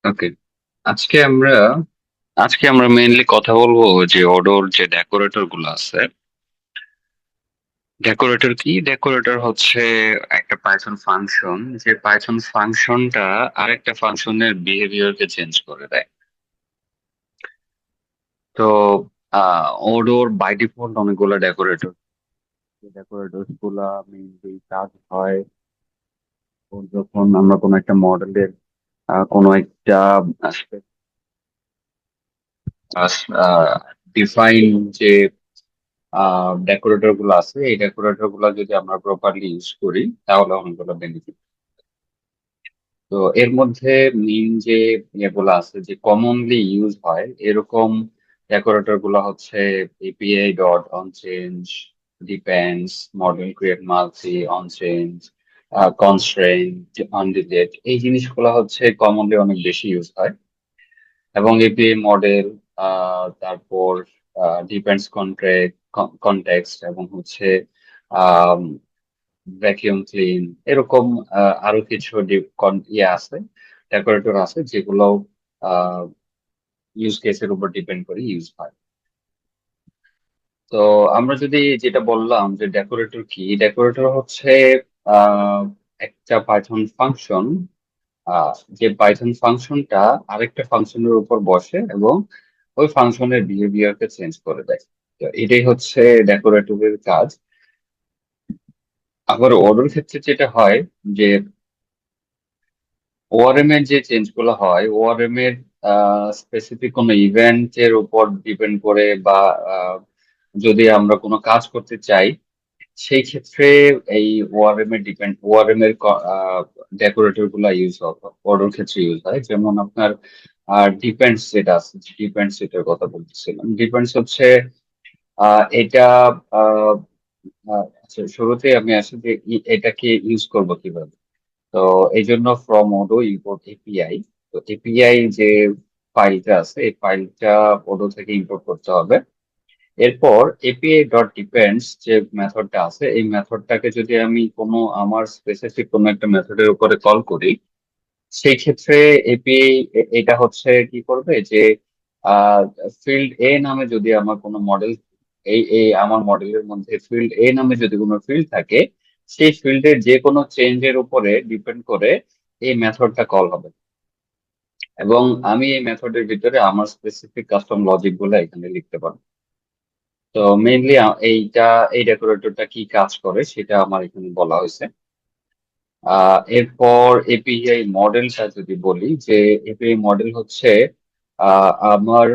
ওকে। আজকে আমরা আজকে আমরা মেইনলি কথা বলবো যে অডোর যে ডেকোরেটর গুলো আছে। ডেকোরেটর কি? ডেকোরেটর হচ্ছে একটা পাইথন ফাংশন, যে পাইথন ফাংশনটা আরেকটা ফাংশনের বিহেভিয়ারকে চেঞ্জ করে দেয়। তো অডোর বাই ডিফল্ট অনেকগুলো ডেকোরেটর, ডেকোরেটর গুলা মেইনলি কাজ হয় যখন আমরা কোনো একটা মডেলের কোনো একটা ডিফাইন যে ডেকোরেটর গুলো আছে, এই ডেকোরেটর গুলো যদি আমরা প্রপারলি ইউজ করি তাহলে অনেকগুলো বেনিফিট। তো এর মধ্যে মেইন যে ইয়েগুলো আছে যে কমনলি ইউজ হয় এরকম ডেকোরেটর গুলো হচ্ছে API dot on change, depends, model create multi, on change, constraint, on delete. এই জিনিসগুলো হচ্ছে কমনলি অনেক বেশি ইউজ হয়। এবং এপিআই মডেল, তারপর ডিপেন্ডস কন্ট্রাক্ট, কনটেক্সট, এবং হচ্ছে ভ্যাকিউম ক্লিন, এরকম আরো কিছু ইয়ে আছে, ডেকোরেটর আছে যেগুলো ইউজ কেসের উপর ডিপেন্ড করে ইউজ হয়। তো আমরা যদি যেটা বললাম যে ডেকোরেটর কি, ডেকোরেটর হচ্ছে আহ, একটা পাইথন ফাংশন, যে পাইথন ফাংশনটা আরেকটা ফাংশনের উপর বসে এবং ওই ফাংশনের বিহেভিয়ারকে চেঞ্জ করে দেয়। তো এটাই হচ্ছে ডেকোরেটরের কাজ। আবার ওর ক্ষেত্রে যেটা হয় যে ওআরএম এর যে চেঞ্জ গুলো হয়, ওআরএম এর স্পেসিফিক কোনো ইভেন্টের উপর ডিপেন্ড করে, বা যদি আমরা কোনো কাজ করতে চাই সেই ক্ষেত্রে এই ওআরএম এর ডেকোরেটর গুলা ইউজ হয়, ওর ক্ষেত্রে ইউজ হয়। যেমন আপনার ডিপেন্ডস যেটা আছে, ডিপেন্ডস এটার কথা বলতেছিলাম। ডিপেন্ডস হচ্ছে এটা আহ, আচ্ছা, শুরুতেই আমি আসি যে এটাকে ইউজ করব কিভাবে। তো এই জন্য ফ্রম ওডো ইম্পোর্ট এপিআই। তো এপিআই যে ফাইলটা আছে এই ফাইলটা ওডো থেকে ইম্পোর্ট করতে হবে। এরপর এপিআই ডট ডিপেন্ডস যে মেথডটা আছে এই মেথডটাকে যদি আমি কোনো আমার স্পেসিফিক কোনো একটা মেথডের উপরে কল করি, সেই ক্ষেত্রে এপিআই এটা হচ্ছে কি করবে যে ফিল্ড এ নামে যদি আমার কোনো মডেল, এই আমার মডেলের মধ্যে ফিল্ড এ নামে যদি কোনো ফিল্ড থাকে, সেই ফিল্ডের যে কোনো চেঞ্জের উপরে ডিপেন্ড করে এই মেথডটা কল হবে। এবং আমি এই মেথডের ভিতরে আমার স্পেসিফিক কাস্টম লজিক গুলো এখানে লিখতে পারবো। তো মেইনলি এইটা, এই ডেকোরেটরটা কি কাজ করে সেটা আমার এখানে বলা হয়েছে। এরপর এপিআই মডেলটা যদি বলি, যে এপিআই মডেল হচ্ছে আমার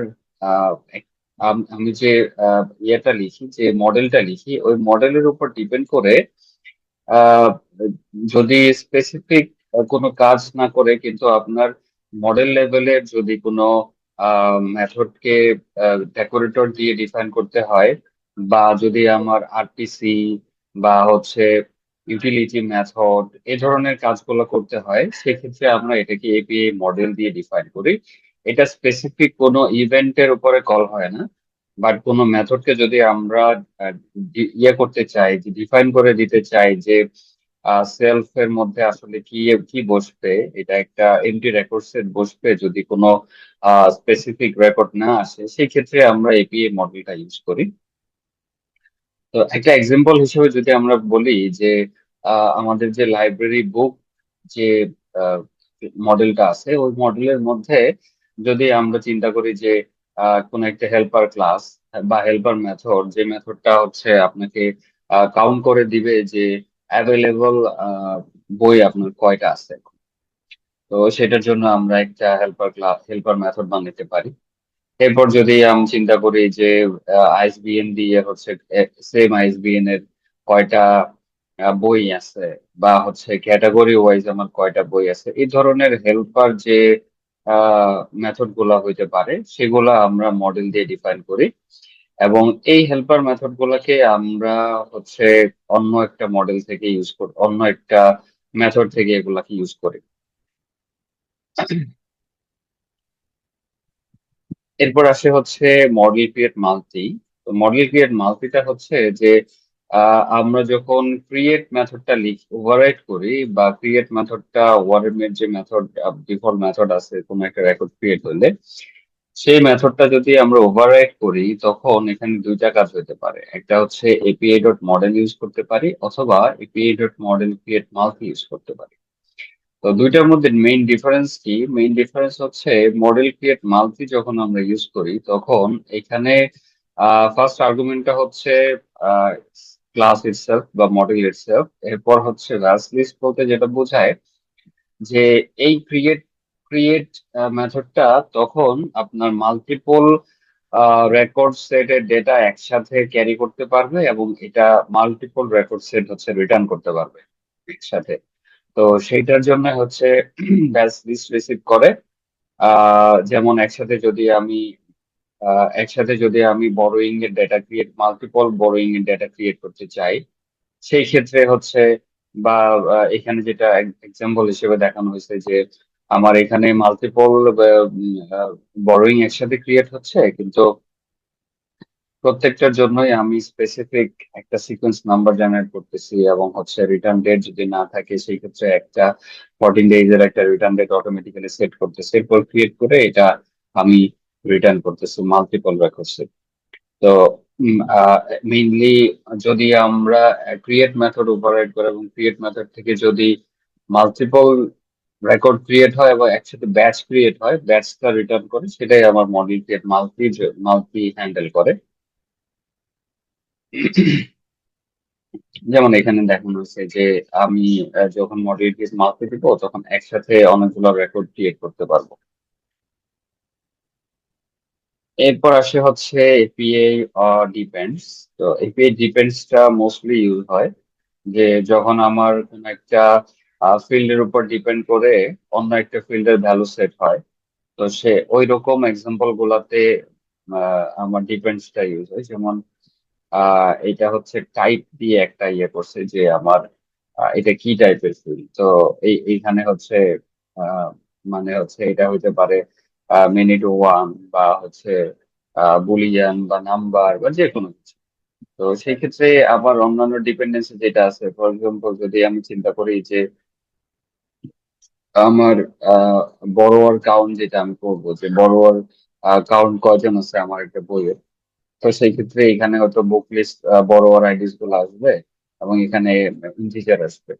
আমি যে ইয়েটা লিখি, যে মডেলটা লিখি, ওই মডেলের উপর ডিপেন্ড করে আহ, যদি স্পেসিফিক কোনো কাজ না করে কিন্তু আপনার মডেল লেভেলের যদি কোনো মেথডকে ডেকোরেটর দিয়ে ডিফাইন করতে হয়, বা যদি আমার আরপিসি বা হচ্ছে ইউটিলিটি মেথড এই ধরনের কাজগুলো করতে হয়, সেক্ষেত্রে আমরা এটাকে এপিআই মডেল দিয়ে ডিফাইন করি। এটা স্পেসিফিক কোনো ইভেন্টের উপরে কল হয় না। বাট কোনো মেথডকে যদি আমরা ইয়ে করতে চাই, যে ডিফাইন করে দিতে চাই যে সেলফ এর মধ্যে আসলে কি কি বসবে, এটা একটা এমটি রেকর্ড সেট বসবে যদি কোনো স্পেসিফিক রেকর্ড না আসে, সেই ক্ষেত্রে আমরা এপিআই মডেলটা ইউজ করি। তো একটা এক্সাম্পল হিসেবে যদি আমরা বলি যে আমাদের যে লাইব্রেরি বুক যে মডেলটা আছে, ওই মডেলের মধ্যে যদি আমরা চিন্তা করি যে কোন একটা হেল্পার ক্লাস বা হেল্পার মেথড, যে মেথডটা হচ্ছে আপনাকে কাউন্ট করে দিবে যে অ্যাভেলেবল বই আপনার কয়টা আছে। তো সেটার জন্য আমরা একটা হেল্পার মেথড বানাতে পারি। এরপর যদি আমি চিন্তা করি যে আইএসবিএন দিয়ে হচ্ছে সেম আইএসবিএন এর কয়টা বই আছে, বা হচ্ছে ক্যাটাগরি ওয়াইজ আমার কয়টা বই আছে, এই ধরনের হেল্পার যে মেথড গুলা হইতে পারে সেগুলা আমরা মডেল দিয়ে ডিফাইন করি। এবং এই হেল্পার মেথড গুলাকে আমরা হচ্ছে অন্য একটা মডেল থেকে ইউজ করি, অন্য একটা মেথড থেকে এগুলাকে ইউজ করি। এরপর আসে হচ্ছে মডেল ক্রিয়েট মাল্টি। তো মডেল ক্রিয়েট মাল্টিটা হচ্ছে যে আমরা যখন ক্রিয়েট মেথডটা ওভাররাইট করি বা ক্রিয়েট মেথডটা ওয়ার্ডের যে মেথড, ডিফল্ট মেথড আছে কোনো একটা রেকর্ড ক্রিয়েট হলে, সেই মেথডটা যদি আমরা ওভাররাইট করি তখন এখানে দুইটা কাজ হতে পারে। একটা হচ্ছে এপিআই ডট মডেল ইউজ করতে পারি, অথবা API dot model create multi use করতে পারি। তো দুইটার মধ্যে মেইন ডিফারেন্স কি? মেইন ডিফারেন্স হচ্ছে মডেল ক্রিয়েট মাল্টি যখন আমরা ইউজ করি তখন এখানে ফার্স্ট আর্গুমেন্টটা হচ্ছে ক্লাস ইটসেলফ বা মডেল ইটসেলফ। এরপর হচ্ছে ভ্যালস লিস্ট বলতে যেটা বোঝায় যে এই ক্রিয়েট ক্রিয়েট মেথডটা তখন আপনার মাল্টিপল রেকর্ড সেটের ডেটা একসাথে ক্যারি করতে পারবে, এবং এটা মাল্টিপল রেকর্ড সেট হচ্ছে রিটার্ন করতে পারবে একসাথে। তো সেইটার জন্য হচ্ছে ব্যাচ লিস্ট রিসিভ করে। যেমন একসাথে যদি আমি বড়োইং এর ডেটা ক্রিয়েট, মাল্টিপল বড়োইং এর ডেটা ক্রিয়েট করতে চাই, সেই ক্ষেত্রে হচ্ছে বা এখানে যেটা এক্সাম্পল হিসেবে দেখানো হয়েছে যে আমার এখানে মাল্টিপল বড়োইং একসাথে ক্রিয়েট হচ্ছে, কিন্তু প্রত্যেকটার জন্যই আমি স্পেসিফিক একটা সিকোয়েন্স নাম্বার জেনারেট করতেছি, এবং হচ্ছে রিটার্ন ডেট যদি না থাকে সেই ক্ষেত্রে একটা 14 ডেজ এর একটা রিটার্ন ডেট অটোমেটিক্যালি সেট করতেছি, এরপর ক্রিয়েট করে এটা আমি রিটার্ন করতেছি মাল্টিপল রেকর্ডস। তো মেইনলি যদি আমরা ক্রিয়েট মেথড ওভাররাইড করে এবং ক্রিয়েট মেথড থেকে যদি মাল্টিপল রেকর্ড ক্রিয়েট হয় এবং একসাথে ব্যাচ ক্রিয়েট হয়, ব্যাচটা রিটার্ন করে, সেটাই আমার model create multi multi handle করে। যেমন এখানে দেখানো হয়েছে যে আমি যখন মডেল ক্রিয়েট মাল্টি দিব তখন একসাথে অনেকগুলো রেকর্ড ক্রিয়েট করতে পারবো। এরপর আসে হচ্ছে এপিআই ডিপেন্ডস। তো এপিআই ডিপেন্ডসটা মোস্টলি ইউজ হয় যে যখন আমার কোন একটা ফিল্ডের উপর ডিপেন্ড করে অন্য একটা ফিল্ডের ভ্যালু সেট হয়, তো সে ওই রকম এক্সাম্পল গুলাতে আমার ডিপেন্ডসটা ইউজ হয়। যেমন এটা হচ্ছে টাইপ দিয়ে একটা ইয়ে করছে যে আমার এটা কি টাইপের ফিল্ড। তো এইখানে হচ্ছে আহ, মানে হচ্ছে এটা হইতে পারে মিনিট ওয়ান, বা হচ্ছে বুলিয়ান বা নাম্বার বা যে কোনো কিছু। তো সেই ক্ষেত্রে আবার অন্যান্য ডিপেন্ডেন্সি যেটা আছে, ফর এক্সাম্পল যদি আমি চিন্তা করি যে আমার বড়োয়ার কাউন্ট, যেটা আমি করবো যে বড়োয়ার কাউন্ট কয়জন আছে আমার একটা বইয়ে, তো সেই ক্ষেত্রে এখানে হয়তো বুক লিস্ট বড়োয়ার আইডিস গুলো আসবে এবং এখানে ইন্টিজার আসবে।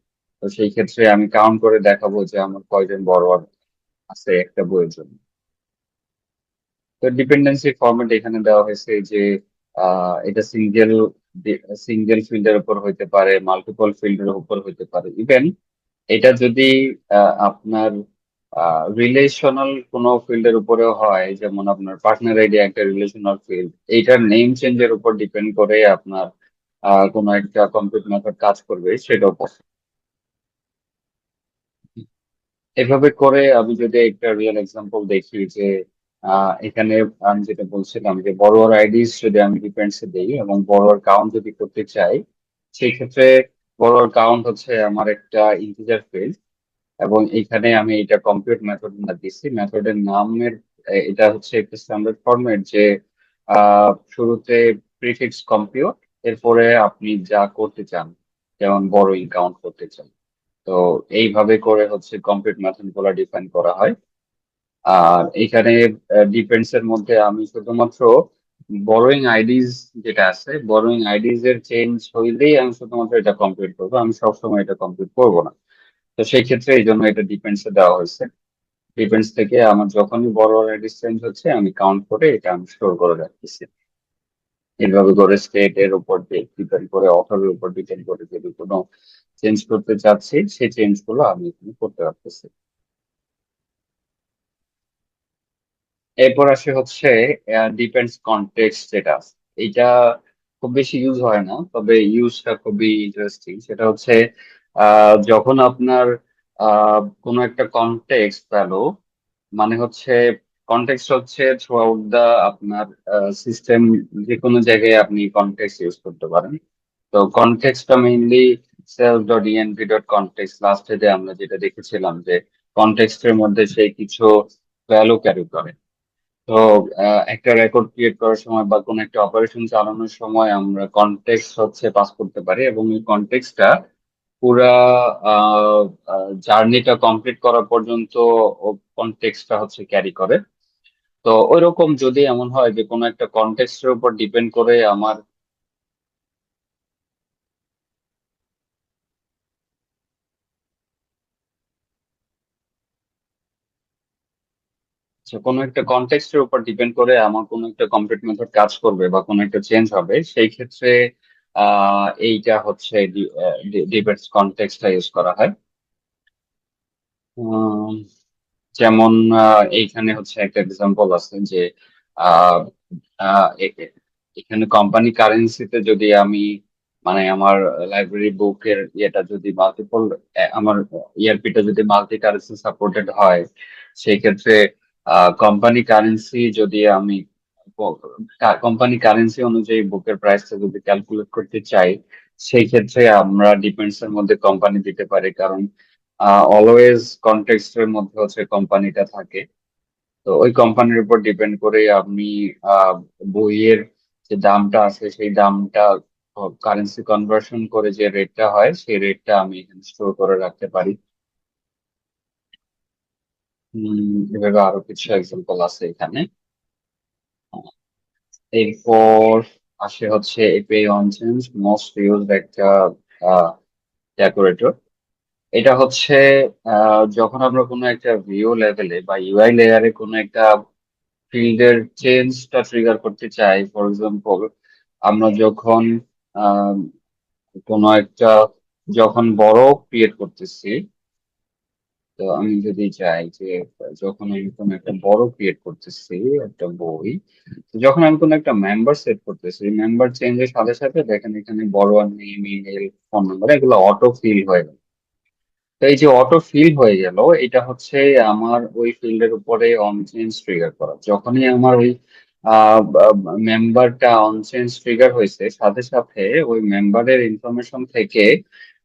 তো সেই ক্ষেত্রে আমি কাউন্ট করে দেখাবো যে আমার কয়জন বড়োয়ার আছে একটা বইয়ের জন্য। তো ডিপেন্ডেন্সি ফরম্যাট এখানে দেওয়া হয়েছে যে এটা সিঙ্গেল ফিল্ডের উপর হইতে পারে, মাল্টিপল ফিল্ডের উপর হইতে পারে। ইভেন এটা যদি আপনার রিলেশনাল কোনো ফিল্ডের উপরেও হয়, যেমন আপনার পার্টনার আইডি একটা রিলেশনাল ফিল্ড, এইটার নেম চেঞ্জের উপর ডিপেন্ড করে আপনার কোনো একটা কম্পিউট মেথড কাজ করবে সেটাও possible। এভাবে করে আমি যদি একটা রিয়েল এক্সাম্পল দেখি যে এখানে আমি যেটা বলছিলাম যে বড়োয়ার আইডিস যদি আমি ডিপেন্ডসে দিই এবং বড়োয়ার কাউন্ট যদি করতে চাই, সেই ক্ষেত্রে বড়োয়ার কাউন্ট হচ্ছে আমার একটা ইন্টিজার ফিল্ড, এবং এখানে আমি এটা কম্পিউট মেথড না দিচ্ছি। মেথডের নামের এটা হচ্ছে একটা স্ট্যান্ডার্ড ফরম্যাট যে শুরুতে প্রিফিক্স কম্পিউট, এরপরে আপনি যা করতে চান, যেমন বড় কাউন্ট করতে চান। তো এইভাবে করে হচ্ছে কম্পিউট মেথড গুলো ডিফাইন করা হয়। আর এখানে ডিপেন্ডস এর মধ্যে আমি শুধুমাত্র বড়োইং আইডিজ যেটা আছে, বড়োইং আইডিজ এর চেঞ্জ হইলেই আমি শুধুমাত্র এটা কম্পিউট করবো, আমি সবসময় এটা কম্পিউট করবো না। তো সেই ক্ষেত্রে এই জন্য এটা ডিপেন্ডস এ দেওয়া হয়েছে। ডিপেন্ডস থেকে আমার যখনই বড় ডিসটেন্স হচ্ছে আমি কাউন্ট করে এটা আমি স্টোর করে রাখতেছি। এইভাবে করে স্টেট এর উপর ডিপেন্ড করে, অথরের উপর ডিপেন্ড করে যদি কোনো চেঞ্জ করতে চাচ্ছি সেই চেঞ্জ গুলো আমি এখানে করতে পারতেছি। এরপর আসে হচ্ছে ডিপেন্ডস কনটেক্সট যেটা আছে। এইটা খুব বেশি ইউজ হয় না, তবে ইউজটা খুবই ইন্টারেস্টিং। সেটা হচ্ছে যখন আপনার কোনো একটা কনটেক্সট ভ্যালু, মানে হচ্ছে কনটেক্সট হচ্ছে থ্রু আউট দা আপনার সিস্টেম, যে কোনো জায়গায় আপনি কনটেক্সট ইউজ করতে পারেন। তো কনটেক্সটটা mainly self dot ENV dot context লাস্টে যে আমরা যেটা দেখেছিলাম যে কনটেক্সটের মধ্যে সে কিছু ভ্যালু ক্যারি করে। তো একটা রেকর্ড ক্রিয়েট করার সময় বা কোনো একটা অপারেশন চালানোর সময় আমরা কনটেক্সট হচ্ছে পাস করতে পারি, এবং এই কনটেক্সটটা পুরা জার্নিটা কমপ্লিট করা পর্যন্ত কনটেক্সটটা হচ্ছে ক্যারি করে। তো ওইরকম যদি এমন হয় যে কোনো একটা কনটেক্সটের উপর ডিপেন্ড করে আমার কোনো একটা কনটেক্সটের উপর ডিপেন্ড করে আমার কোনো একটা কমপ্লিট মেথড কাজ করবে বা কোনো একটা চেঞ্জ হবে, সেই ক্ষেত্রে এইটা হচ্ছে ডিপেন্ডস কনটেক্সটটা ইউজ করা হয়। উম, যেমন এইখানে হচ্ছে একটা এক্সাম্পল আছে যে আহ, এখানে কোম্পানি কারেন্সিতে যদি আমি মানে আমার লাইব্রেরি বুকের ইয়েটা যদি মাল্টিপল, আমার ইআরপিটা যদি মাল্টি কারেন্সি সাপোর্টেড হয়, সেই ক্ষেত্রে কোম্পানি কারেন্সি যদি আমি কোম্পানি কারেন্সি অনুযায়ী বুকের প্রাইসটা যদি ক্যালকুলেট করতে চাই, সেই ক্ষেত্রে আমরা ডিপেন্ডস এর মধ্যে কোম্পানি দিতে পারি, কারণ অলওয়েজ কনটেক্সটের মধ্যে হচ্ছে কোম্পানিটা থাকে। তো ওই কোম্পানির উপর ডিপেন্ড করে আমি আহ, বইয়ের যে দামটা আছে সেই দামটা কারেন্সি কনভার্সন করে যে রেটটা হয় সেই রেটটা আমি এখানে স্টোর করে রাখতে পারি। এভাবে আরো কিছু এক্সাম্পল আছে এখানে। এরপর আসে হচ্ছে API on change, most used একটা ডেকোরেটর। এটা হচ্ছে যখন আমরা কোনো একটা ভিউ লেভেলে বা ইউআই লেয়ারে কোনো একটা ফিল্ডের চেঞ্জটা ট্রিগার করতে চাই। ফর এক্সাম্পল, আমরা যখন আহ, কোনো একটা যখন বড় ক্রিয়েট করতেছি, তো আমি যদি চাই যে যখন আমি কোনো একটা বড় ক্রিয়েট করতেছি একটা বই, তো যখন আমি কোনো একটা মেম্বার সেট করতেছি, মেম্বার চেঞ্জের সাথে সাথে দেখেন এখানে বড় নেম, ইমেল, ফোন নাম্বার এগুলো অটো ফিল হয়ে গেল। তো এই যে অটো ফিল হয়ে গেল, এটা হচ্ছে আমার ওই ফিল্ডের উপরে অন চেঞ্জ ট্রিগার করা। যখনই আমার ওই মেম্বারটা অন চেঞ্জ ট্রিগার হয়েছে, সাথে সাথে ওই মেম্বারের ইনফরমেশন থেকে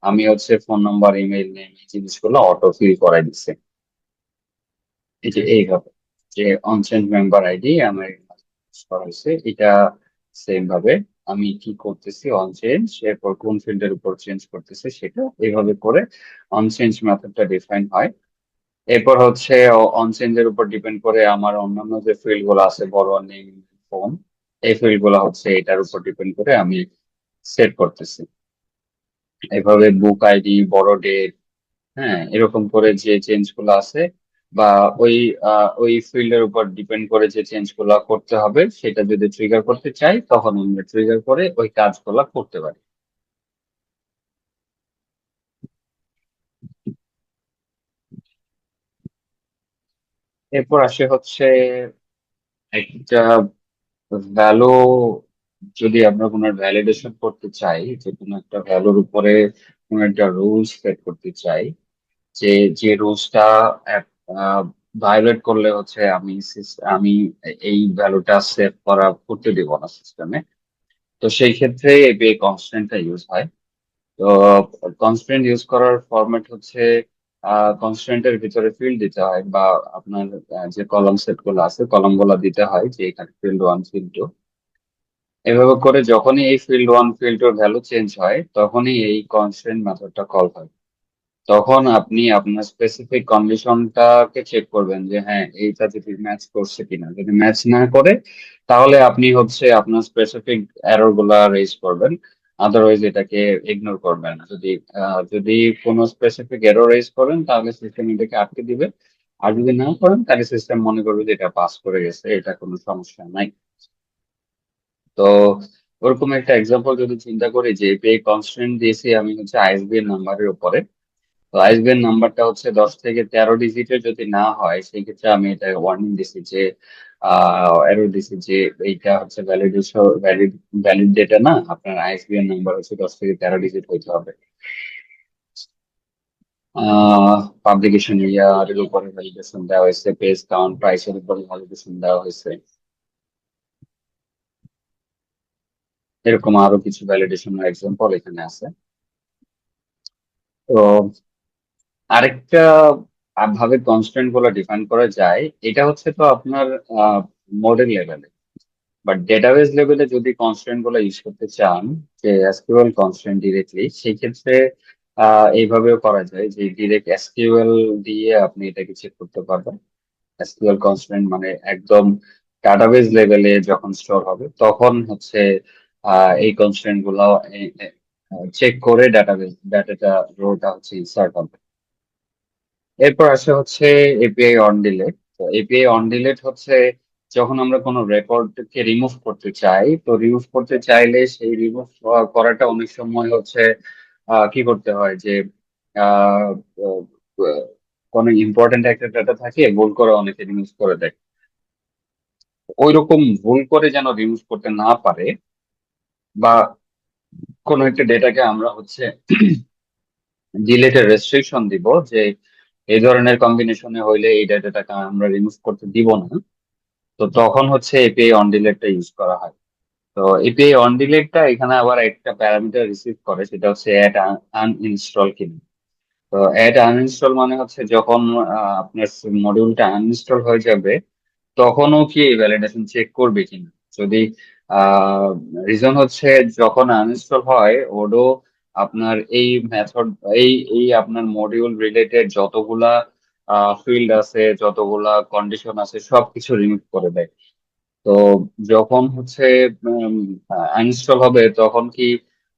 আমি হচ্ছে ফোন নাম্বার, ইমেল নেম, এই জিনিসগুলো অটো ফিল করাই দিচ্ছে। এই যে এইভাবে যে অনচেঞ্জ মেম্বার আইডি আমার use করা হয়েছে, এটা সেম ভাবে আমি কি করতেছি অনচেঞ্জ, এরপর কোন ফিল্ডের উপর চেঞ্জ করতেছে সেটা এইভাবে করে অনচেঞ্জ মেথডটা ডিফাইন হয়। এরপর হচ্ছে অনচেঞ্জ এর উপর ডিপেন্ড করে আমার অন্যান্য যে ফিল্ড গুলো আছে, বড় নেম, ফোন, এই ফিল্ড গুলো হচ্ছে এটার উপর ডিপেন্ড করে আমি সেট করতেছি। এভাবে বুক আইডি, বড় ডেট, হ্যাঁ, এরকম করে যে চেঞ্জ গুলো আছে বা ওই ওই ফিল্ডের উপর ডিপেন্ড করে যে চেঞ্জ গুলো করতে হবে, সেটা যদি ট্রিগার করতে চাই তখন আমরা ট্রিগার করে ওই কাজগুলো করতে পারি। এরপর আসে হচ্ছে একটা ভ্যালু, যদি আমরা কোনো ভ্যালিডেশন করতে চাই, যে কোনো একটা ভ্যালুর উপরে কোনো একটা রুলস সেট করতে চাই, যে যে রুলসটা ভায়োলেট করলে হচ্ছে আমি এই ভ্যালুটা সেভ করা করতে দিব না সিস্টেমে, তো সেই ক্ষেত্রে এপিআই কনস্ট্যান্টটা ইউজ হয়। তো কনস্ট্যান্ট ইউজ করার ফরম্যাট হচ্ছে কনস্ট্যান্টের ভিতরে ফিল্ড দিতে হয়, বা আপনার যে কলাম সেট গুলো আছে কলাম গুলো দিতে হয়, যে এখানে ফিল্ড ওয়ান, ফিল্ড টু, এভাবে করে যখনই এই field one, field two value change হয় তখনই এই কনস্ট্যান্ট মেথডটা কল হয়। তখন আপনি আপনার স্পেসিফিক কন্ডিশনটাকে চেক করবেন যে হ্যাঁ এইটা যদি ম্যাচ করছে কিনা, যদি ম্যাচ না করে তাহলে আপনি হচ্ছে আপনার স্পেসিফিক এরর গুলা রেজ করবেন, আদারওয়াইজ এটাকে ইগনোর করবেন। যদি কোনো স্পেসিফিক এরর রেজ করেন তাহলে সিস্টেম এটাকে আটকে দিবে, আর যদি না করেন তাহলে সিস্টেম মনে করবে যে এটা পাস করে গেছে, এটা কোনো সমস্যা নাই। তো ওরকম একটা এক্সাম্পল যদি চিন্তা করি যে এপিআই কনস্ট্রেন্ট দিয়েছি আমি হচ্ছে আইএসবি নাম্বারের উপরে, তো আইএসবিএন নাম্বারটা হচ্ছে 10 থেকে 13 ডিজিটের যদি না হয় সেই ক্ষেত্রে আমি এটা ওয়ার্নিং দিছি যে এরর দিছি যে এইটা হচ্ছে ভ্যালিডেশন, ভ্যালিড ডেটা না, আপনার আইএসবিএন নাম্বার হচ্ছে 10 থেকে 13 ডিজিট হইতে হবে। পাবলিকেশন ইয়ারের উপরে ভ্যালিডেশন দেওয়া হয়েছে, পেজ কাউন্ট, প্রাইসের উপরে ভ্যালিডেশন দেওয়া হয়েছে, এরকম আরো কিছু ভ্যালিডেশনের এক্সাম্পল এখানে আছে। তো আরেকটা ভাবে কনস্ট্যান্ট গুলো ডিফাইন করা যায়, এটা হচ্ছে তো আপনার মডেল লেভেলে। বাট ডেটাবেজ লেভেলে যদি কনস্ট্রেন্ট গুলো ইউজ করতে চান, যে এসকিউএল কনস্ট্রেন্ট ডিরেক্টলি, সেই ক্ষেত্রে এইভাবেও করা যায় যে ডিরেক্ট এসকিউএল দিয়ে আপনি এটাকে চেক করতে পারবেন। এসকিউএল কনস্ট্রেন্ট মানে একদম ডাটাবেজ লেভেলে যখন স্টোর হবে তখন হচ্ছে এই কনস্ট্রেন্ট গুলো চেক করে ডাটাটা রোটা হচ্ছে ইনসার্ট হবে। এরপর আসে হচ্ছে এপিআই অন ডিলেট। তো এপিআই অন ডিলেট হচ্ছে যখন আমরা কোনো রেকর্ডকে রিমুভ করতে চাই, তো রিমুভ করতে চাইলে সেই রিমুভ করাটা অনেক সময় হচ্ছে কি করতে হয় যে আহ, আহ, কোনো ইম্পর্টেন্ট একটা ডাটা থাকে, ভুল করে অনেকে রিমুভ করে দেয়। ওই রকম ভুল করে যেন রিমুভ করতে না পারে, বা কোনো একটা ডেটাকে আমরা হচ্ছে ডিলেটের রেস্ট্রিকশন দিব যে এই ধরনের কম্বিনেশনে হইলে এই ডেটাটাকে আমরা রিমুভ করতে দিব না, তো তখন হচ্ছে এপিআই অন ডিলেটটা ইউজ করা হয়। তো এপিআই অন ডিলেটটা এখানে আবার একটা প্যারামিটার রিসিভ করে, সেটা হচ্ছে অ্যাড আনইনস্টল কিনা। তো অ্যাড আনইনস্টল মানে হচ্ছে যখন আপনার মডিউলটা আনইনস্টল হয়ে যাবে তখনও কি ভ্যালিডেশন চেক করবে কিনা। যদি রিজন হচ্ছে যখন আনইনস্টল হয় ওডো আপনার এই মেথড, এই আপনার মডিউল রিলেটেড যতগুলা ফিল্ড আছে, যতগুলা কন্ডিশন আছে, সবকিছু রিমুভ করে দেয়। তো যখন হচ্ছে আনইনস্টল হবে তখন কি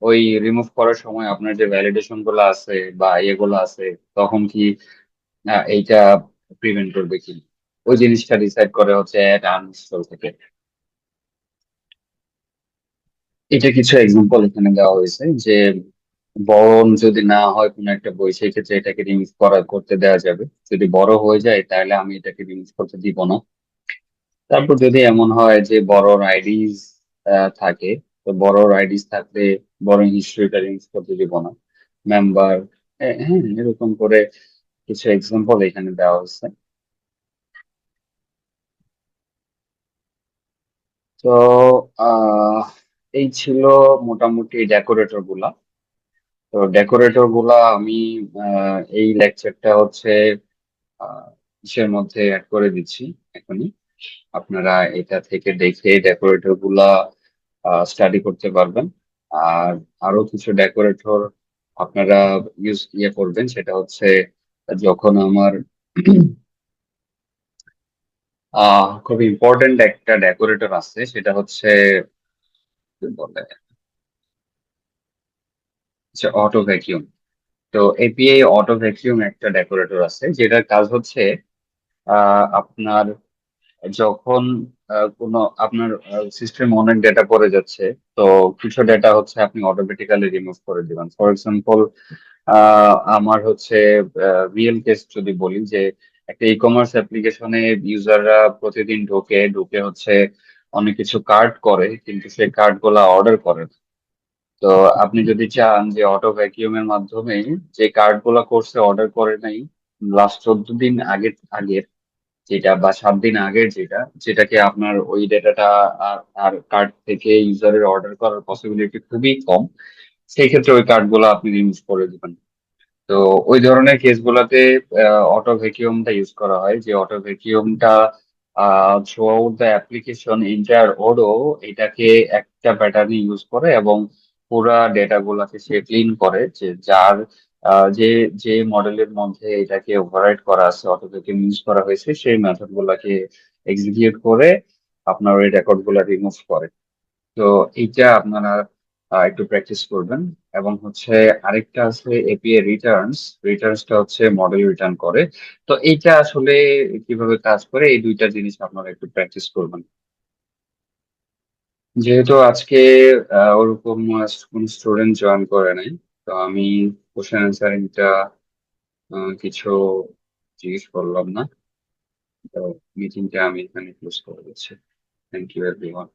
ওই রিমুভ করার সময় আপনার যে ভ্যালিডেশন গুলো আছে বা এগুলো আছে, তখন কি এইটা প্রিভেন্ট করবে কি, ওই জিনিসটা ডিসাইড করে হচ্ছে অ্যাড আনইনস্টল থেকে। এটা কিছু এক্সাম্পল এখানে দেওয়া হয়েছে যে বড় যদি না হয় কোনো একটা বই, সেই ক্ষেত্রে এটাকে রিমুভ করতে দেওয়া যাবে। যদি বড় হয়ে যায় তাহলে আমি এটাকে রিমুভ করতে দিব না। তারপর যদি এমন হয় যে বড় আইডিস থাকে, তো বড় আইডিস থাকলে বড় হিস্ট্রিটা রিমুভ করতে দিব না। মেম্বার, হ্যাঁ, এরকম করে কিছু এক্সাম্পল এখানে দেওয়া হয়েছে। তো আহ এই ছিল মোটামুটি ডেকোরেটর গুলা। তো ডেকোরেটর গুলা আমি এই লেকচারটা হচ্ছে ইসের মধ্যে অ্যাড করে দিচ্ছি এখনই। আপনারা এটা থেকে দেখে ডেকোরেটর গুলা স্টাডি করতে পারবেন। আর আরো কিছু ডেকোরেটর আপনারা করবেন, সেটা হচ্ছে যখন আমার খুব ইম্পর্টেন্ট একটা ডেকোরেটর আছে, সেটা হচ্ছে কি বলে, অটো ভ্যাকিউম। তো এপিআই অটো ভ্যাকিউম একটা ডেকোরেটর আছে যেটার কাজ হচ্ছে আপনার যখন কোনো আপনার সিস্টেম অনেক ডেটা পড়ে যাচ্ছে, তো কিছু ডেটা হচ্ছে আপনি অটোমেটিক্যালি রিমুভ করে দিবেন। ফর এক্সাম্পল আমার হচ্ছে রিয়েল কেস যদি বলি যে একটা ই কমার্স অ্যাপ্লিকেশনে ইউজাররা প্রতিদিন ঢোকে ঢুকে হচ্ছে অনেক কিছু কার্ড করে, কিন্তু সেই কার্ড গুলা অর্ডার করে না। তো আপনি যদি চান যে অটো ভ্যাকিউমের মাধ্যমে যে কার্ড গুলা করছে অর্ডার করে নাই লাস্ট 14 দিন আগের যেটা বা 7 দিন আগের যেটা, যেটাকে আপনার ওই ডেটাটা আর আর কার্ড থেকে ইউজারের অর্ডার করার পসিবিলিটি খুবই কম, সেই ক্ষেত্রে ওই কার্ড গুলো আপনি রিমুভ করে দিবেন। তো ওই ধরনের কেসগুলোতে অটো ভ্যাকিউমটা ইউজ করা হয়, যে অটো ভ্যাকিউমটা থ্রু আউট দ্য অ্যাপ্লিকেশন ইন্টার ওডো এটাকে একটা প্যাটার্ন ইউজ করে এবং পুরা ডেটা গুলাকে সে ক্লিন করে, যে যার যে যে মডেলের মধ্যে এটাকে ওভাররাইড করা আছে, অটো ভ্যাকিউম ইউজ করা হয়েছে, সেই মেথড গুলাকে এক্সিকিউট করে আপনার ওই রেকর্ড গুলা রিমুভ করে। তো এইটা আপনারা একটু প্র্যাকটিস করবেন। এবং হচ্ছে আরেকটা আছে এপিআই রিটার্নস। রিটার্নসটা হচ্ছে মডেল রিটার্ন করে। তো এইটা আসলে কিভাবে কাজ করে, এই দুইটা জিনিস আপনারা একটু প্র্যাকটিস করবেন। যেহেতু আজকে ওরকম কোন স্টুডেন্ট জয়েন করে নাই, তো আমি কোশ্চেন অ্যান্সারিংটা কিছু জিজ্ঞেস করলাম না। তো মিটিংটা আমি এখানে ক্লোজ করে দিচ্ছি। Thank you everyone.